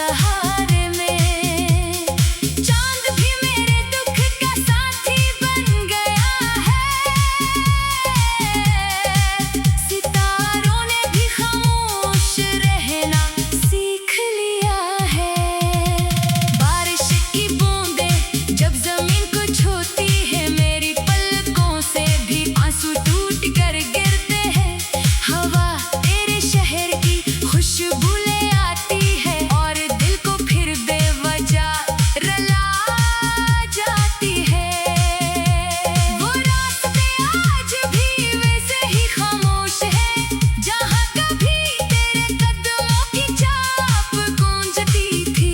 सहारे में। चांद भी मेरे दुख का साथी बन गया है, सितारों ने भी खामोश रहना सीख लिया है। बारिश की बूंदें जब जमीन को छूती है, मेरी पलकों से भी आंसू टूट कर गिरते हैं। हवा तेरे शहर की खुशबू ले आती है और दिल को फिर बेवजह रुला जाती है। वो रास्ते आज भी वैसे ही खामोश है, जहाँ कभी तेरे कदमों की चाप गूंजती थी।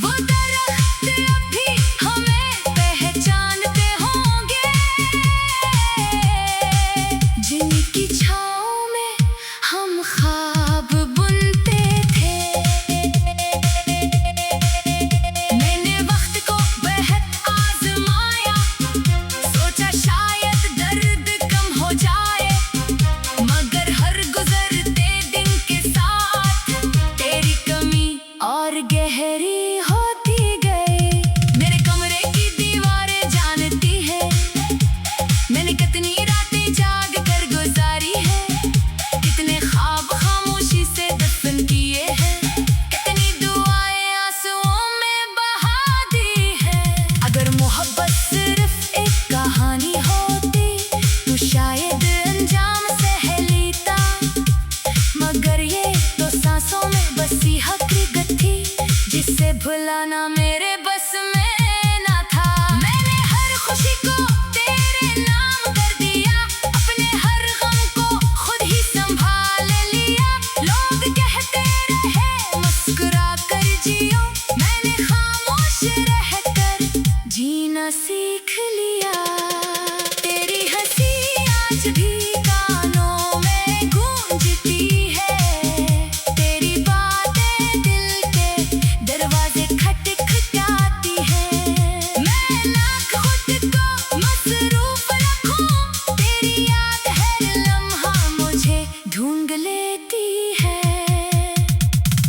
वो दरख्त अब भी हमें पहचानते होंगे, जिनकी छाँव में हम ख्वाब बुनते थे। मैंने वक्त को बेहद आजमाया, सोचा शायद दर्द कम हो जाए, मगर हर गुजरते दिन के साथ तेरी कमी और गहरी होती गई। मेरे कमरे की दीवारें जानती है मैंने कितनी रातें जाग कर गुजारी है, कितने ख्वाब खामोशी से दफन किए हैं, कितनी दुआएं आंसुओं में बहा दी है। अगर मोहब्बत सिर्फ एक कहानी होती तो शायद अंजाम सहलीता, मगर ये तो सांसों में बसी हकीकत थी, जिसे भुलाना मेरे बस में ना था। मैंने हर खुशी को तेरे नाम कर दिया, अपने हर गम को खुद ही संभाल लिया। लोग कहते रहे मुस्कुरा कर जियो, मैंने खामोश रहकर जीना सीख लिया। तेरी हंसी आज भी कानों में गूंजती है, तेरी बातें दिल के दरवाजे खटखटाती है। मैं लाख खुद को मसरूफ रखूं, तेरी याद हर लम्हा मुझे ढूंढ लेती है।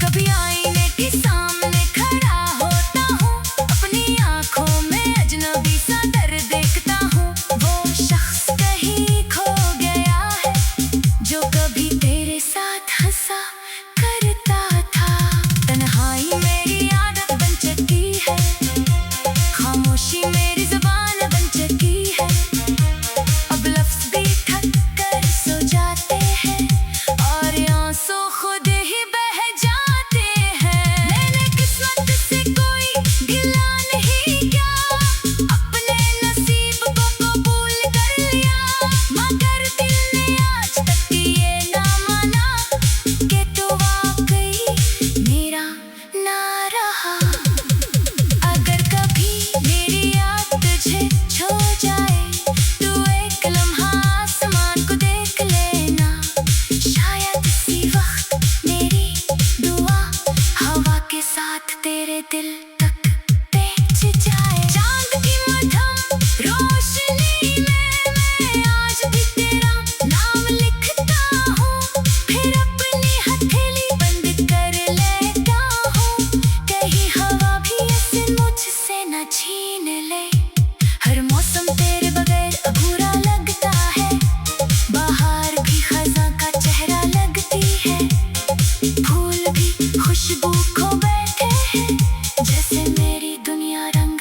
कभी आईने के सामने खड़ा होता हूँ, अपनी आंखों में अजनबी सा दर्द देखता हूँ। वो शख्स कहीं खो गया है, जो कभी तेरे साथ हंसा करता था। तन्हाई मेरी आदत बन चुकी है, खामोशी मेरी जुबान बन चुकी है। अब लफ्ज़ भी थक कर सो जाते हैं और आंसू खुद ही बह जाते हैं। मैंने किस्मत से कोई गिला नहीं किया, अपने नसीब को कबूल कर लिया, मगर दिल ने आज तक ये ना माना कि तू वाकई मेरा ना रहा। अगर कभी मेरी याद तुझे छू जाए, तू एक लम्हा आसमान को देख लेना, शायद इसी वक्त मेरी दुआ हवा के साथ तेरे दिल तक पहुंच जाए। चांद की मध्यम रोशनी में मैं आज भी तेरा नाम लिखता हूँ, फिर अपनी हथेली बंद कर लेता हूँ, कहीं हवा भी ऐसे मुझसे न छीन ले। हर मौसम तेरे बगैर अधूरा लगता है, बाहर भी खज़ां का चेहरा लगती है, फूल भी खुशबू खो बैठे हैं, जैसे मेरी दुनिया रंग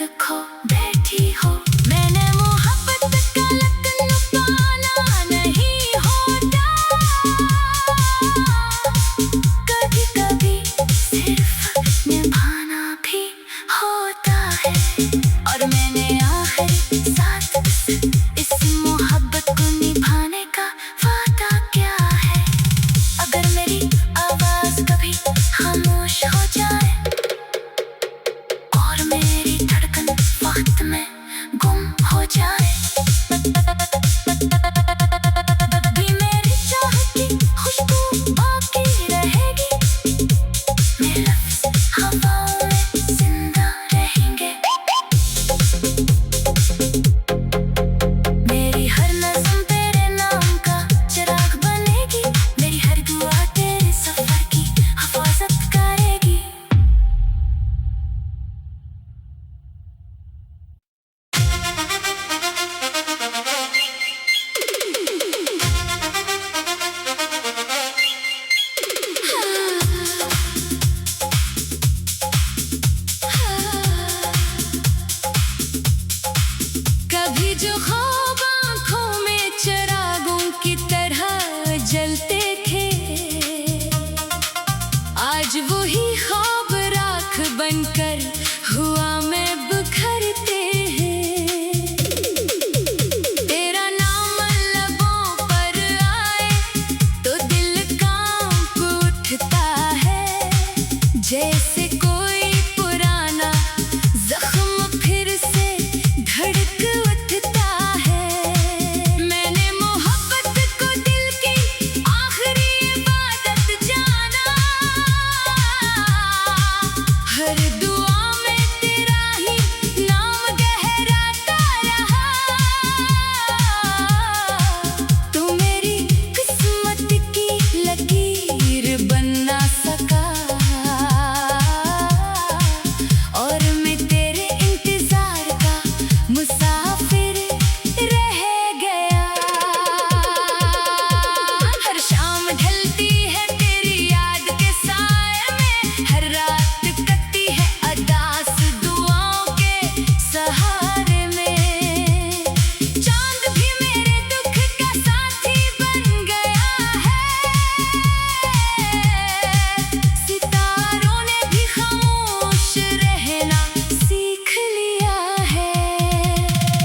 बनकर हुआ मैं बिखरते हैं। तेरा नाम लबों पर आए तो दिल कांप उठता है, जैसे कोई पुराना जख्म फिर से धड़क उठता है। मैंने मोहब्बत को दिल की आखिरी इबादत जाना, हर दुआ में तेरा ही नाम गहराता रहा। तू मेरी किस्मत की लकीर बन ना सका, और मैं तेरे इंतजार का मुसाफिर रह गया। हर शाम ढलती है तेरी याद के साए में, हर रात कटती है अरदास दुआओं के सहारे में। चांद भी मेरे दुख का साथी बन गया है, सितारों ने भी खामोश रहना सीख लिया है।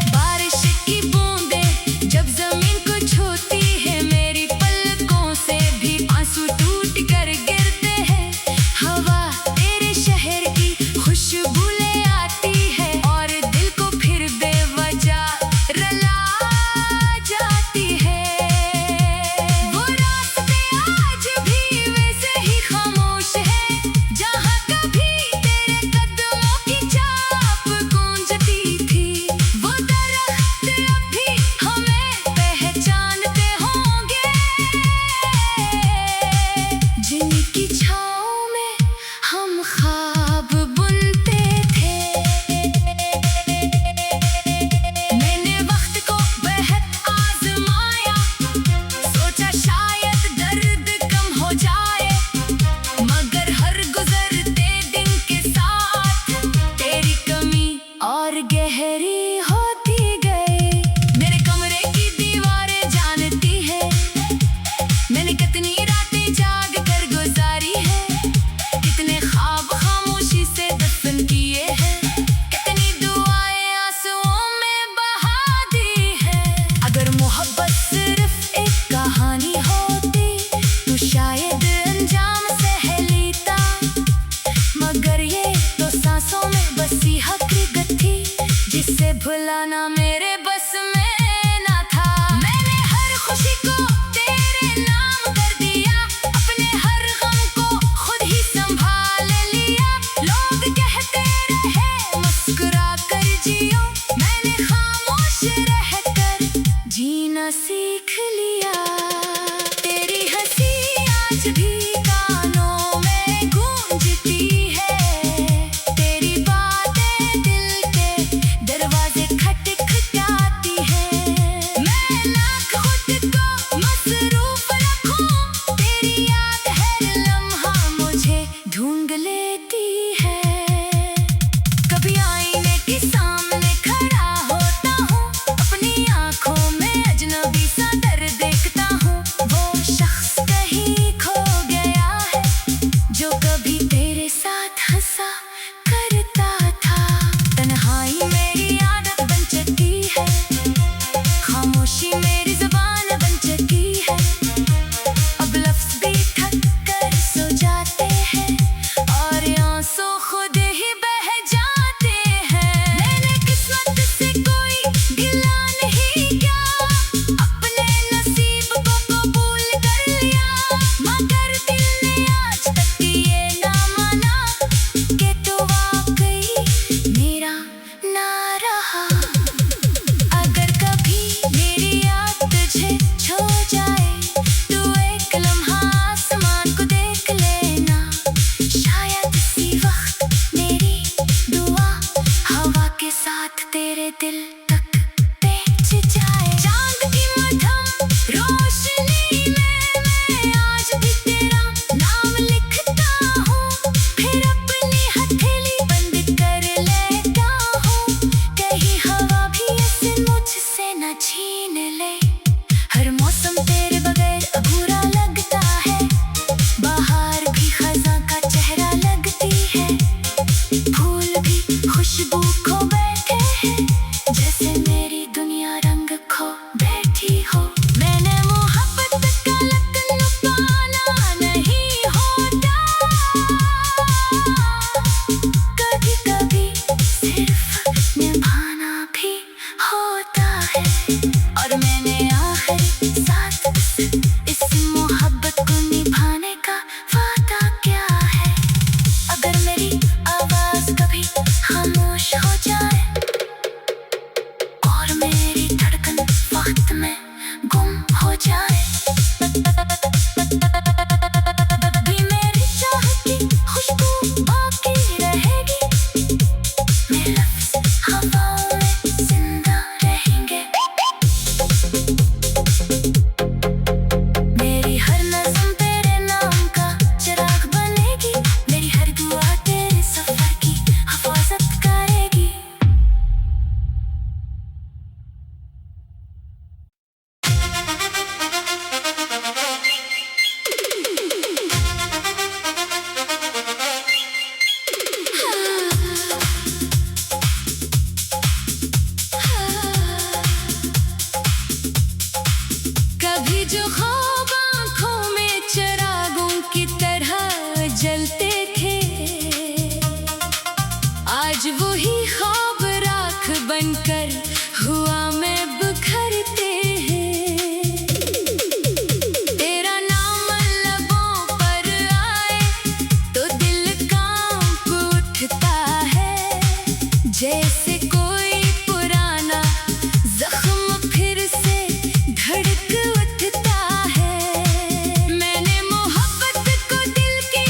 बारिश की बूंदें जब जमीन को छूती है, मेरी पलकों से भी आंसू टूट कर गिरते हैं। हवा तेरे शहर की खुशबू ले आती है, और दिल को फिर बेवजह रुला जाती है। वो रास्ते आज भी वैसे ही खामोश है, जहाँ कभी तेरे कदमों की चाप गूंजती थी। वो दरख्त अब भी हमें पहचानते होंगे, जिनकी छाँव में हम ख्वाब बुनते थे। मैंने वक्त को बेहद आजमाया, सोचा शायद दर्द कम हो जाए, मगर हर गुजरते दिन के साथ तेरी कमी और गहरी होती गई। मेरे कमरे की दीवारें जानती है मैंने कितनी रातें जाग कर गुजारी है, कितने ख्वाब खामोशी से दफन किए हैं, कितनी दुआएं आंसुओं में बहा दी है। अगर मोहब्बत सिर्फ एक कहानी होती तो शायद अंजाम सह लेता, मगर ये तो सांसों में बसी हकीकत थी, जिसे भुलाना मेरे बस में ना था। मैंने हर खुशी को तेरे नाम कर दिया, अपने हर गम को खुद ही संभाल लिया। लोग कहते रहे मुस्कुरा कर जियो, मैंने खामोश रहकर जीना सीख लिया। तेरी हंसी आज भी कानों में गूंजती है, तेरी बातें दिल के दरवाजे खटखटाती आज वही ख्वाब राख बनकर हुआ मैं बिखरते हैं। तेरा नाम लबों पर आए तो दिल कांप उठता है, जैसे कोई पुराना जख्म फिर से धड़क उठता है। मैंने मोहब्बत को दिल की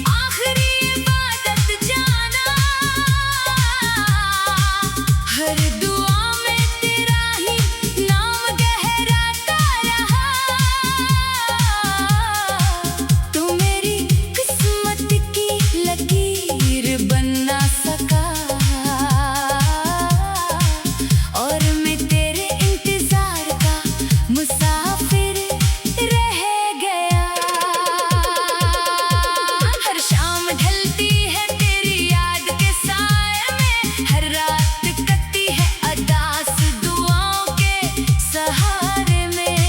आखिरी इबादत जाना, हर दुआ में तेरा ही नाम गहराता रहा। तू मेरी किस्मत की लकीर बन ना सका, और मैं तेरे इंतजार का मुसाफिर रह गया। हर शाम ढलती है तेरी याद के साए में, हर रात कटती है अदास दुआओं के सहारे में।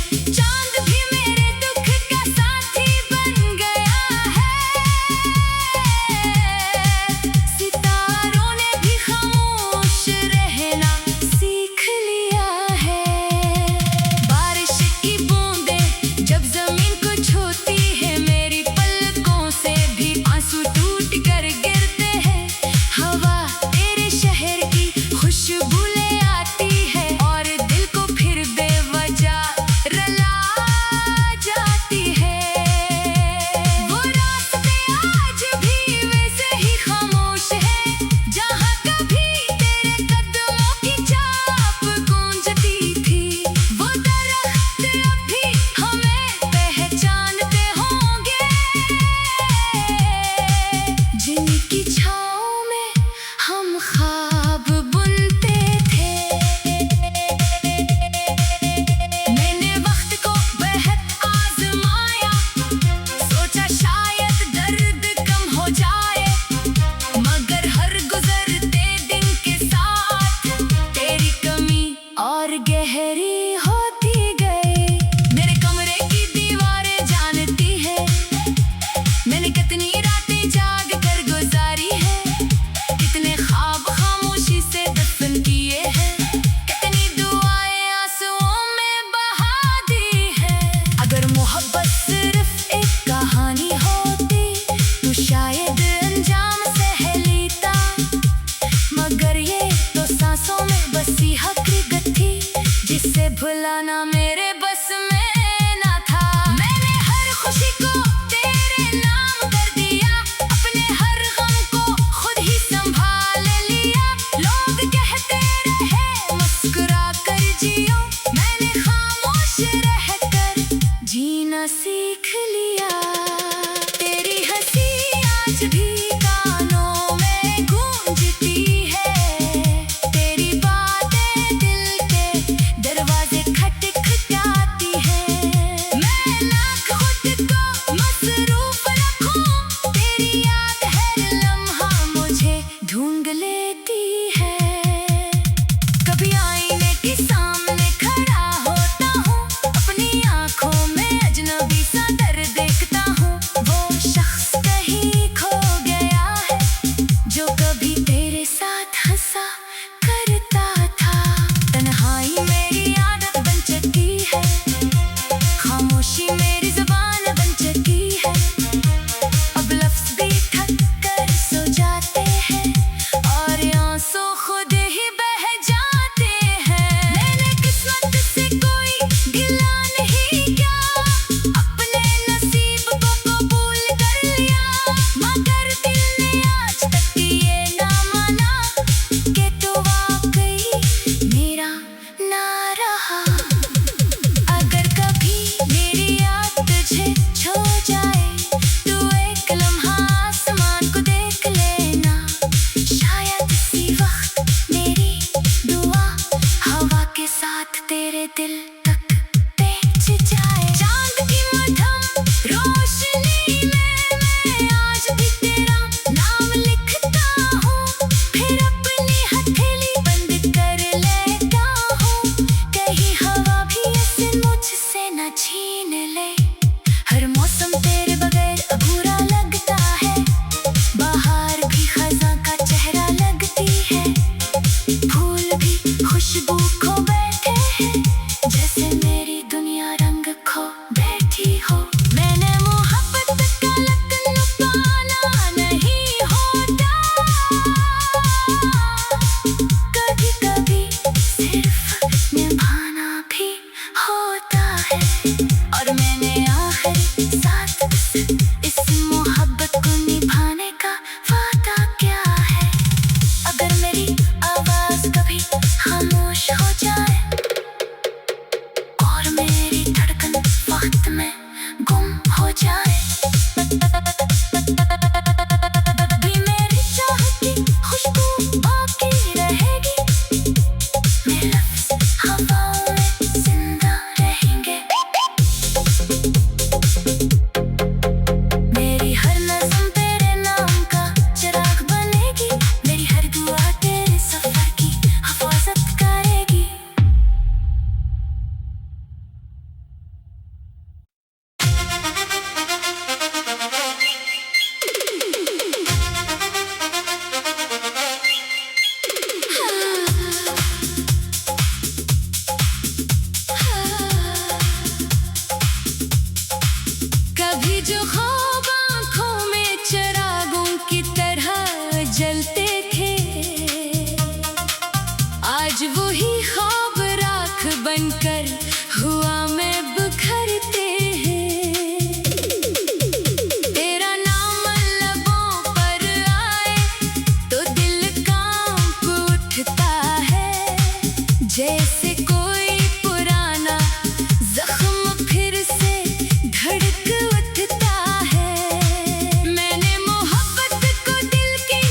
चांद भी मेरे दुख का साथी बन गया है, सितारों ने भी खामोश रहना सीख लिया है। बारिश की बूंदें जब जमीन को छूती है, मेरी पलकों से भी आंसू टूट कर गिरते हैं। हवा तेरे शहर की खुशबू ले आती है, और दिल को फिर बेवजह रुला जाती है। वो रास्ते आज भी वैसे ही खामोश है, जहाँ कभी तेरे कदमों की चाप गूंजती थी। वो दरख्त अब भी हमें पहचानते होंगे, जिनकी छाँव में हम ख्वाब बुनते थे। मैंने वक्त को बेहद आजमाया, सोचा शायद दर्द कम हो जाए, मगर हर गुजरते दिन के साथ तेरी कमी और गहरी होती गई। मेरे कमरे की दीवारें जानती है मैंने कितनी रातें जाग कर गुजारी है। चलते थे, आज वही ख्वाब राख बनकर हुआ में बिखरते हैं। तेरा नाम लबों पर आए तो दिल कांप उठता है, जैसे कोई पुराना जख्म फिर से धड़क उठता है। मैंने मोहब्बत को दिल की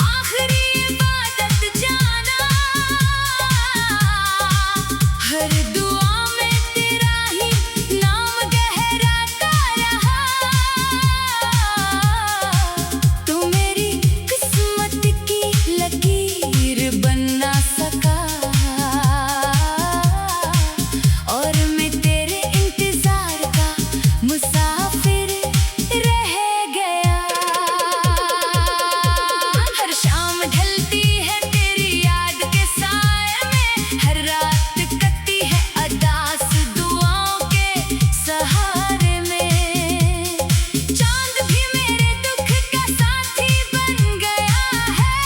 आखिरी इबादत जाना, हर दुआ में तेरा ही नाम गहराता रहा। तू मेरी किस्मत की लकीर बन ना सका, और मैं तेरे इंतजार का मुसाफिर रह गया। हर शाम ढलती है तेरी याद के साए में, हर रात कटती है अरदास दुआओं के सहारे में। चांद भी मेरे दुख का साथी बन गया है,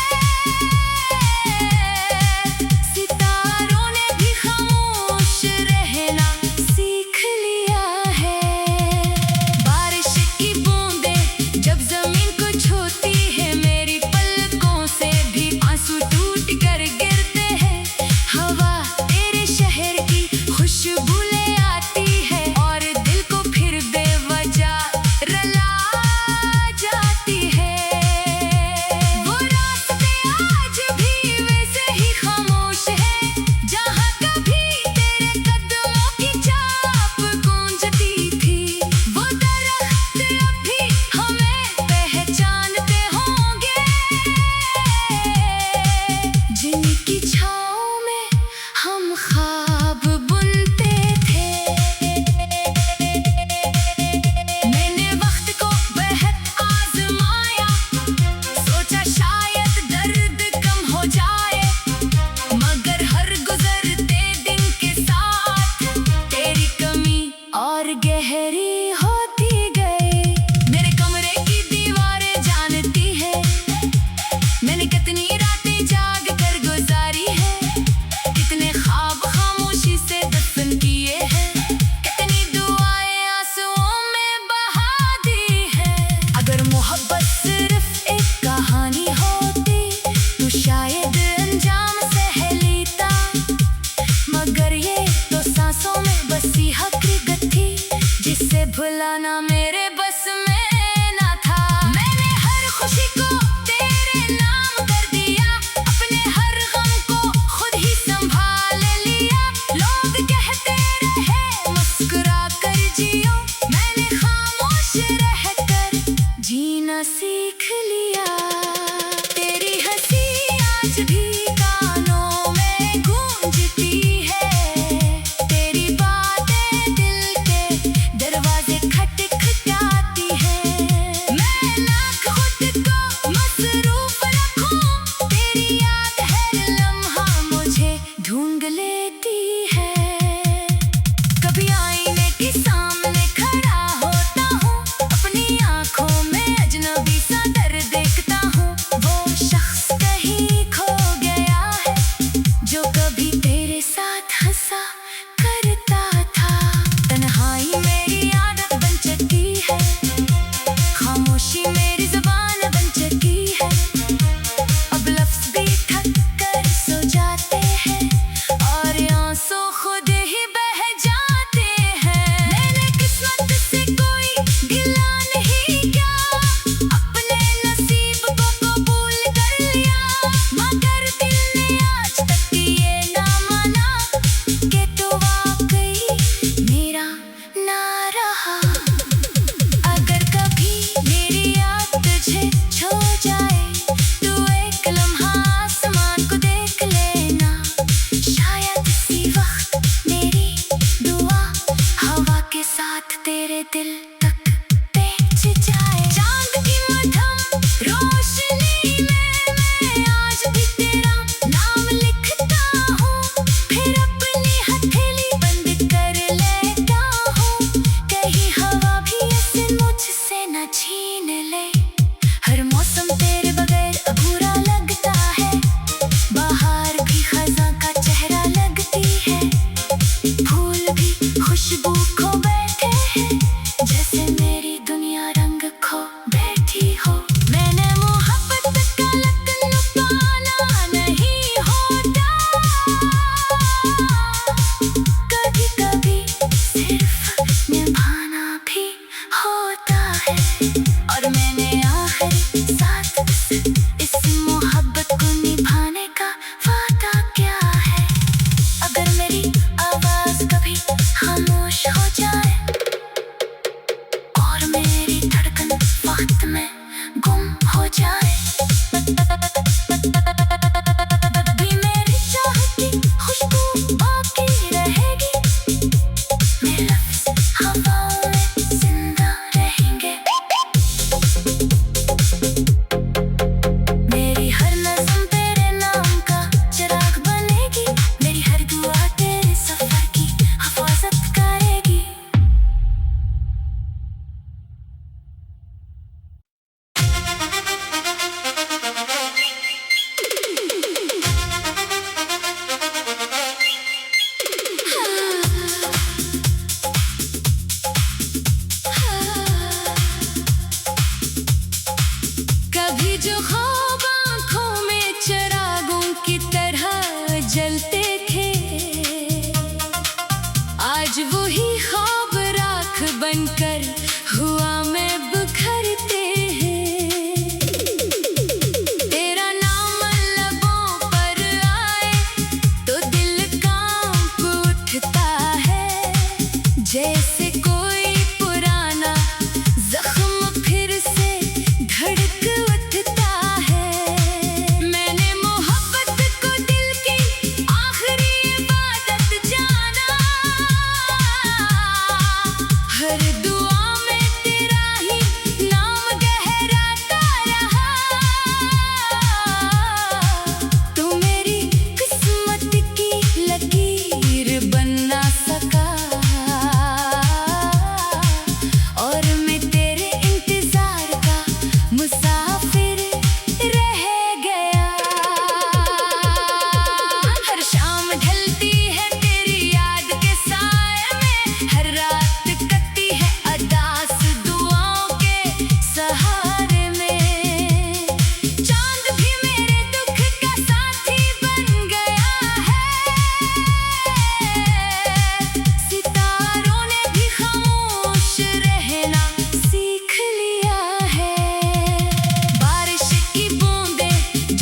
सितारों ने भी खामोश रहना सीख लिया है। बारिश की बूंदें जब जमीन को छूती है, मेरी पलकों से भी आंसू टूट कर गिरते हैं। हवा तेरे शहर की खुशबू ले आती है, और दिल को फिर बेवजह रुला जाती है। वो रास्ते आज भी वैसे ही खामोश है, जहाँ कभी तेरे कदमों की चाप गूंजती थी। वो दरख्त अब भी हमें पहचानते होंगे, जिनकी छाँव में हम ख्वाब बुनते थे। मैंने वक्त को बेहद आजमाया, सोचा शायद दर्द कम हो जाए, मगर हर गुजरते दिन के साथ तेरी कमी और गहरी होती गई। मेरे कमरे की दीवारें जानती है मैंने कितनी रातें जाग कर गुजारी है, कितने ख्वाब खामोशी से दफन किए हैं, कितनी दुआएं आंसुओं में बहा दी है। अगर मोहब्बत सिर्फ एक कहानी होती तो शायद अंजाम सह लेता, मगर ये तो सांसों में बसी हकीकत थी, जिसे भुलाना मेरे बस में ना था। मैंने हर खुशी को तेरे नाम कर दिया, अपने हर गम को खुद ही संभाल लिया। लोग कहते रहे मुस्कुरा कर जियो, मैंने खामोश रहकर जीना सीख लिया। तेरी हंसी आज भी कानों में गूंजती है, तेरी बातें दिल के दरवाजे खटखटाती है। मैं लाख खुद को मसरूफ रखूं, तेरी याद हर लम्हा मुझे ढूंढ लेती है। कभी आईने के सामने खड़ा होता हूँ, अपनी आंखों में अजनबी सा डर देखता हूँ। वो शख्स कहीं खो गया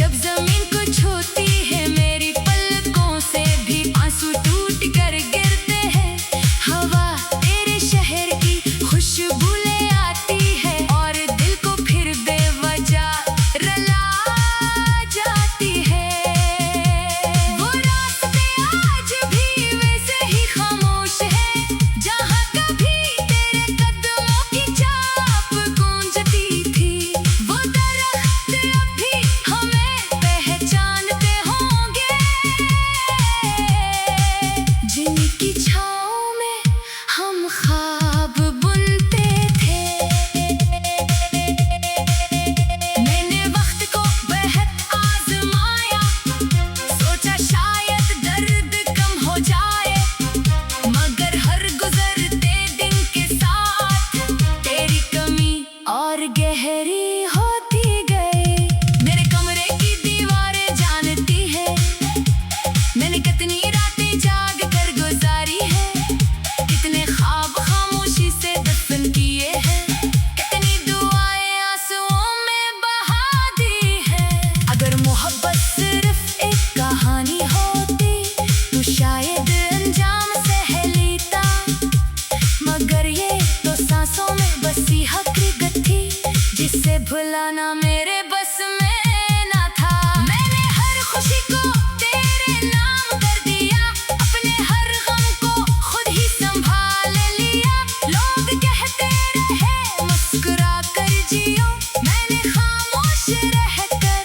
जब जमीन को छूती है मेरी पलकों से भी आंसू टूट कर गिरते हैं। हवा तेरे शहर की खुशबू ले आती है और दिल को फिर बेवजह रुला जाती है। वो रास्ते आज भी वैसे ही खामोश है जहाँ कभी तेरे कदमों की चाप गूंजती थी। वो दरख्त अब भी हमें पहचानते होंगे जिनकी छाँव में हम ख्वाब बुनते थे। मैंने वक्त को बेहद आजमाया, सोचा शायद दर्द कम हो जाए, मगर हर गुजरते दिन के साथ तेरी कमी और गहरी होती गई। मेरे कमरे की दीवारें जानती है मैंने कितनी रातें जाग कर गुजारी है, कितने ख्वाब खामोशी से दफन किए हैं, कितनी दुआएं आंसुओं में बहा दी है। अगर मोहब्बत सिर्फ एक कहानी होती तो शायद अंजाम सह लेता, मगर ये तो सांसों में बसी हकीकत थी जिसे भुलाना मेरे बस में ना था। मैंने हर खुशी को तेरे नाम कर दिया, अपने हर गम को खुद ही संभाल लिया। लोग कहते रहे मुस्कुरा कर जियो, मैंने खामोश रहकर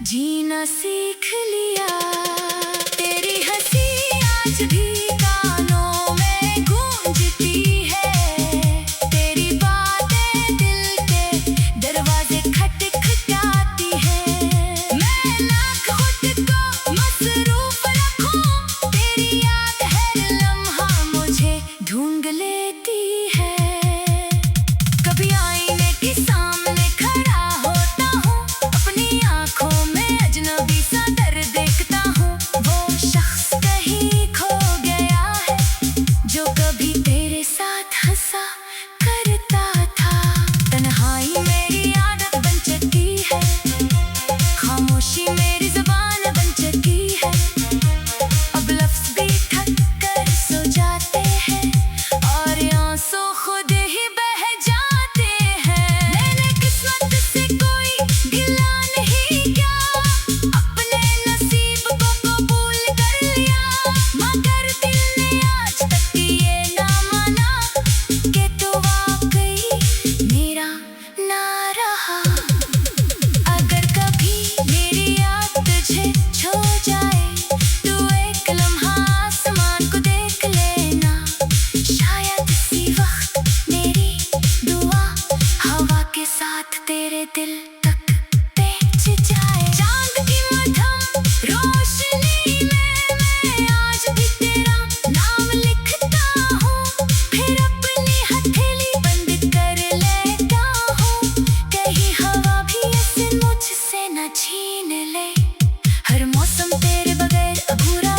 जीना सीख लिया। तेरी हंसी आज भी कानों में गूंजती है, तेरी बातें दिल के दरवाजे खटखटाती है। मैं लाख खुद को मसरूफ रखूं, तेरी याद हर लम्हा मुझे ढूंढ लेती है। कभी आईने के सामने खड़ा होता हूँ, अपनी आंखों में अजनबी सा डर देखता हूँ। वो शख्स कहीं खो गया है जो कभी तेरे साथ हंसा करता था। तन्हाई मेरी आदत बन चुकी है, खामोशी मेरी जुबान बन चुकी है। अब लफ्ज भी थक कर सो जाते हैं और आंसू खुद ही बह जाते हैं। मैंने किस्मत से कोई गिला नहीं किया, अपने नसीब को कबूल कर लिया, मगर दिल ने आज तक ये ना माना कि तू वाकई मेरा ना रहा। अगर कभी मेरी याद तुझे छू जाए तो एक लम्हा आसमान को देख लेना, शायद इसी वक्त मेरी दुआ हवा के साथ तेरे दिल तक पहुंच जाए। चांद की मध्यम रोशनी में मैं आज भी तेरा नाम लिखता हूँ, फिर अपनी हथेली बंद कर लेता हूँ, कहीं हवा भी इसे मुझसे न छीन ले। हर मौसम तेरे बगैर अधूरा